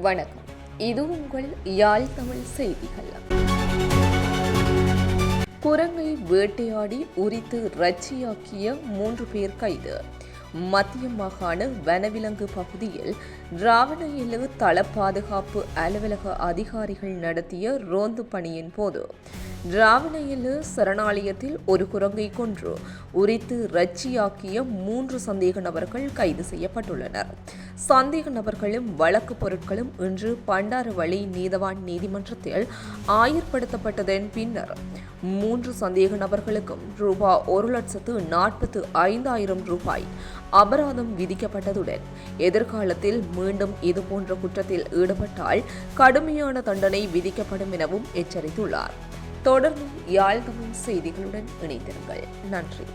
வணக்கம். இது உங்கள் யாழ் தமிழ் செய்திகள். குரங்கை வேட்டையாடி உரித்து இறைச்சியாக்கிய 3 பேர் கைது. மத்திய மாகாண வனவிலங்கு பகுதியில் ராவணயிலு தள பாதுகாப்பு அலுவலக அதிகாரிகள் நடத்திய ரோந்து பணியின் போது ராவணயிலு சரணாலயத்தில் ஒரு குரங்கை கொன்று உரித்து இறைச்சியாக்கிய 3 சந்தேக நபர்கள் கைது செய்யப்பட்டுள்ளனர். சந்தேக நபர்களும் வழக்கு பொருட்களும் இன்று பண்டாரவளி நீதவான் நீதிமன்றத்தில் ஆயர்படுத்தப்பட்டதன் பின்னர் 3 சந்தேக நபர்களுக்கும் ரூபாய் 1,45,000 ரூபாய் அபராதம் விதிக்கப்பட்டதுடன் எதிர்காலத்தில் மீண்டும் இதுபோன்ற குற்றத்தில் ஈடுபட்டால் கடுமையான தண்டனை விதிக்கப்படும் எனவும் எச்சரித்துள்ளார். தொடர்ந்து யாழ் தமிழ் செய்திகளுடன் இணைந்திருங்கள். நன்றி.